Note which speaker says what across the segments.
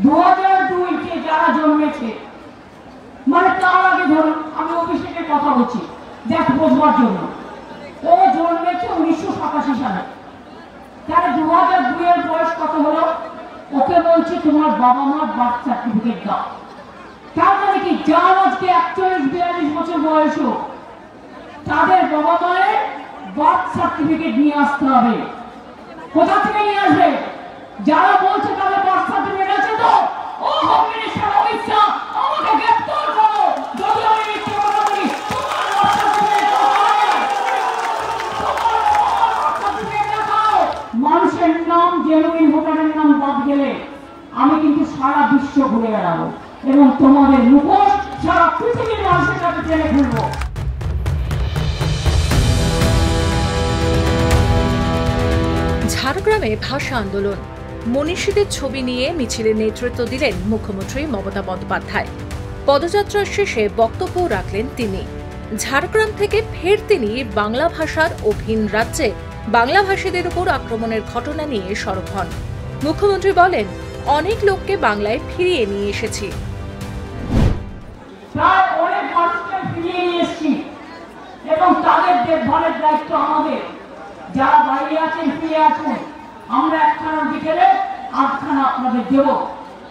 Speaker 1: 2002 কে যারা জন্মেছে, মানে তার আগে ধরুন আমি অভিষেকের কথা বলছি দেখ বোঝবার জন্য, ও জন্মেছে 1987 সালে, তাহলে 2002 এর বয়স কত হলো? ওকে বলছে তোমার বাবা মার বার্থ সার্টিফিকেট দাও। তার মানে কি, যার আজকে 41-42 বছর বয়স হোক, তাদের বাবা মায়ের বার্থ সার্টিফিকেট নিয়ে আসতে হবে। কোথা থেকে নিয়ে আসবে? যারা বলছে তাদের বার্থ সার্টিফিকেট আছে তো, ও হোম মিনিস্টার অমিত শাহ আমাকে গ্রেফতার করো যদি আমি মিথ্যে কথা বলি। তোমার বার্থ সার্টিফিকেট দেখাও। মানুষের নাম, জেনুইন ভোটারের নাম বাদ গেলে আমি কিন্তু সারা বিশ্ব ঘুরে বেড়াবো এবং তোমাদের মুখোশ সারা পৃথিবীর মানুষের কাছে টেনে খুলবো।
Speaker 2: ঝাড়গ্রামে ভাষা আন্দোলন, মনীষীদের ছবি নিয়ে মিছিলের নেতৃত্ব দিলেন মুখ্যমন্ত্রী মমতা বন্দ্যোপাধ্যায়। পদযাত্রার শেষে বক্তব্য রাখলেন তিনি। ঝাড়গ্রাম থেকে ফের তিনি বাংলা ভাষার ও ভিন রাজ্যে বাংলাভাষীদের উপর আক্রমণের ঘটনা নিয়ে সরব হন। মুখ্যমন্ত্রী বলেন, অনেক লোককে বাংলায় ফিরিয়ে নিয়ে এসেছি।
Speaker 1: প্রায় অনেক মানুষকে ফিরিয়ে নিয়ে এসেছি এবং তাদের দেখভালের দায়িত্ব আমাদের। যারা বাইরে আছেন ফিরে আসুন, আমরা একখানা বিকেলে 8খানা আপনাদের দেব।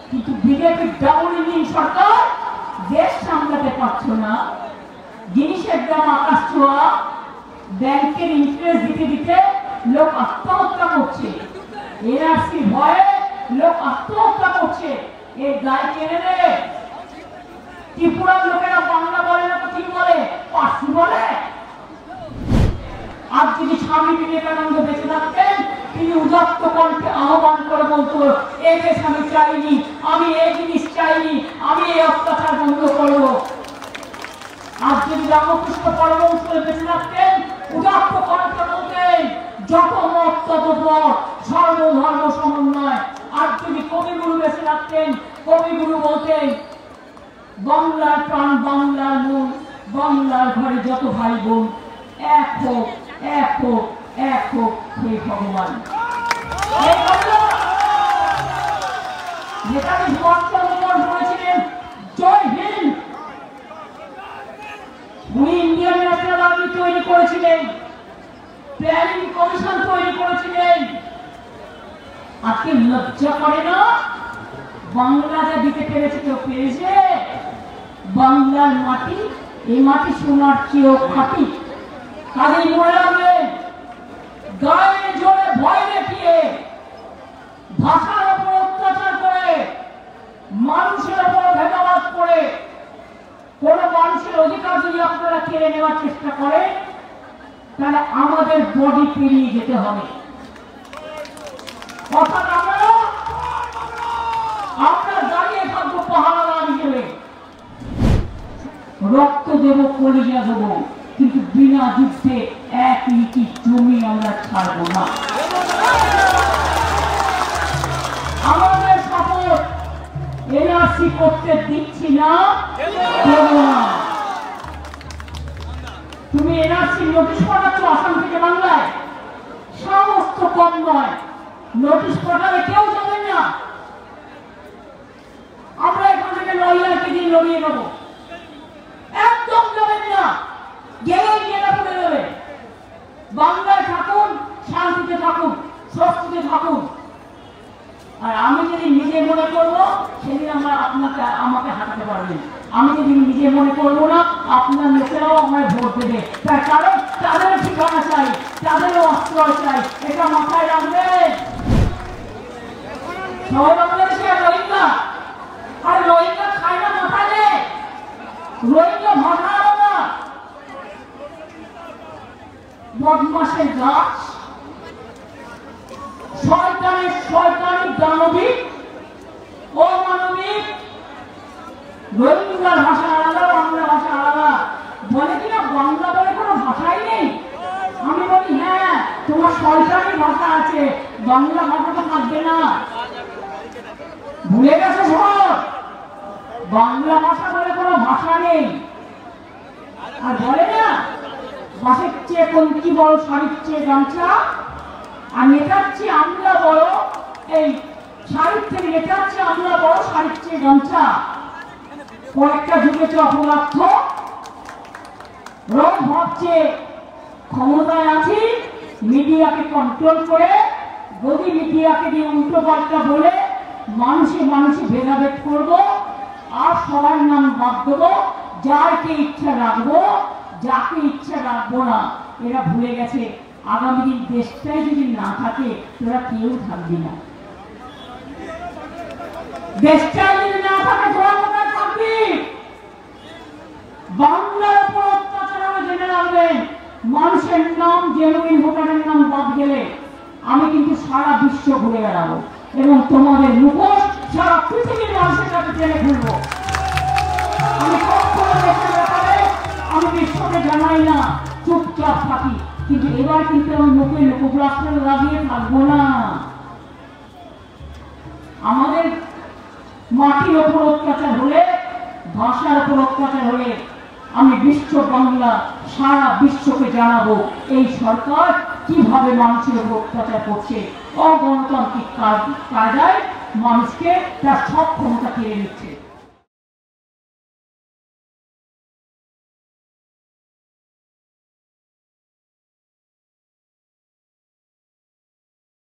Speaker 1: কিন্তু বিজেপির ডাবল ইঞ্জিন সরকার দেশ সামলাতে পারছো না, জিনিসের দাম আকাশ ছোঁয়া, ব্যাংকের ইন্টারেস্ট দিতে দিতে লোক আত্মহত্যা করছে, এনআরসি ভয়ে লোক আত্মহত্যা করছে। এই দায় কেড়ে নেবে। ত্রিপুরার লোকেরা বাংলা বলে না, কি বলে? পার্সি বলে। আজ যদি স্বামী বিবেকানন্দ বেঁচে থাকতেন, তিনি উদাত্ত কণ্ঠে আহ্বান করে বলতো, এ দেশ আমি চাইনি, আমি এই জিনিস চাইনি, আমি এই অত্যাচার বন্ধ করবো। আজ যদি রামকৃষ্ণ পরমহংস বেঁচে থাকতেন, উদাত্ত কণ্ঠে বলতেন, যত মত তত পথ, সর্বধর্ম সমন্বয়। আজ যদি কবিগুরু বেঁচে থাকতেন, কবিগুরু বলতেন, বাংলার প্রাণ, বাংলার মন, বাংলার ঘরে যত ভাই বোন, এক হোক, এক হোক, এক হোক হে ভগবান। নেতাজি সুভাষচন্দ্র বোস বলেছিলেন, জয় হিন্দ। উনি ইন্ডিয়ান ন্যাশনাল আর্মি তৈরি করেছিলেন, প্ল্যানিং কমিশন তৈরি করেছিলেন। আজকে লজ্জা করে না? বাংলা যা দিতে পেরেছে কেউ পেয়েছে? বাংলার মাটি, এই মাটি সোনার চেয়েও খাঁটি। কাজেই মনে রাখবেন, গায়ে জোরে ভয় দেখিয়ে, ভাষার উপর অত্যাচার করে, মানুষের উপর ভেদাভেদ করে কোন মানুষের অধিকার যদি আপনারা কেড়ে নেওয়ার চেষ্টা করেন, তাহলে আমাদের বডি পেরিয়ে যেতে হবে। অর্থাৎ আমরা দাঁড়িয়ে থাকবো পাহারা হিসেবে, রক্ত দেব, কলিজা দেব, কিন্তু বিনা যুদ্ধে এক ইঞ্চি জমি আমরা ছাড়বো না। আমাদের শপথ, এনআরসি করতে দিচ্ছি না, দেব না। তুমি এনআরসি নোটিশ পাঠাচ্ছ আসাম থেকে বাংলায়, সমস্ত কম নয়, নোটিশ পাঠালে কেউ যাবেন না। আমরা এখান থেকে লড়াইকে দিয়ে লড়িয়ে নেব, একদম যাবেন না। গেলেই গেলে পড়ে যাবে। বাংলায় থাকুন, শান্তিতে থাকুন, স্বস্তিতে থাকুন। আর আমি যদি নিজে মনে করবো, সেদিন আমাকে হাঁটাতে পারবেন। আমি যদি নিজে মনে করবো না, আপনার লোকেরাও আমায় ভোট দেবে। তার কারণ তাদেরও ঠিকানা চাই, তাদেরও আশ্রয় চাই, এটা মাথায় রাখবেন। সবাই বাংলাদেশে রোহিঙ্গা, আর রোহিঙ্গা খায় না মাথায় নেই, রোহিঙ্গা ভাষা আলাদা, বদমাসের গাছ, শয়তানের শয়তানি, দানবিক, অমানবিক। রোহিঙ্গার ভাষা আলাদা, বাংলা ভাষা আলাদা। বলে কিনা বাংলা বলে কোনো ভাষাই নেই। আমি বলি হ্যাঁ, তোমার শয়তানি ভাষা আছে, বাংলা ভাষাটা থাকবে না। ভুলে গেছো সব, বাংলা ভাষা বলে কোনো ভাষা নেই। আর বলে না, বাসের চেয়ে কঞ্চি বড়, শাড়ির চেয়ে গামছা, আর নেতার চেয়ে আমরা বড় এই সাহিত্যের এটার চেয়ে আমরা বড় সাহিত্যের গামছা কয়েকটা যুগেছে অপদার্থ রোগ ভাবছে ক্ষমতায় আছি মিডিয়াকে কন্ট্রোল করে গদি মিডিয়াকে দিয়ে উল্টো পাল্টা বলে মানুষে মানুষে ভেদাভেদ করবো আর সবার নাম বাদ দেবো যাকে ইচ্ছা রাখবো যাকে ইচ্ছা রাখবো না। এরা ভুলে গেছে আগামী দিন দেশটাই যদি না থাকে তোরা কেউ থাকবি না। দেশটাই যদি না থাকে তোরা কোথায় থাকবি? বাংলার উপর অত্যাচার হবে জেনে রাখবেন। মানুষের নাম জেনুইন ভোটারের নাম বাদ গেলে আমি কিন্তু সারা বিশ্ব ঘুরে বেড়াবো এবং তোমাদের মুখোশ সারা পৃথিবীর মানুষের কাছে টেনে খুলবো। আমি কখনো দেশের ব্যাপারে আমি বিশ্বকে জানাই না, চুপচাপ থাকি, কিন্তু এবার কিন্তু আমি মুখে লোকপ্লাস্টার লাগিয়ে থাকবো না। আমাদের মাটির ওপর অত্যাচার হলে ভাষার ওপর অত্যাচার হলে আমি বিশ্ব বাংলা সারা বিশ্বকে জানাবো এই সরকার কিভাবে মানুষের উপর অত্যাচার করছে, অগণতান্ত্রিক কায়দায় মানুষকে তার সব ক্ষমতা কেড়ে নিচ্ছে।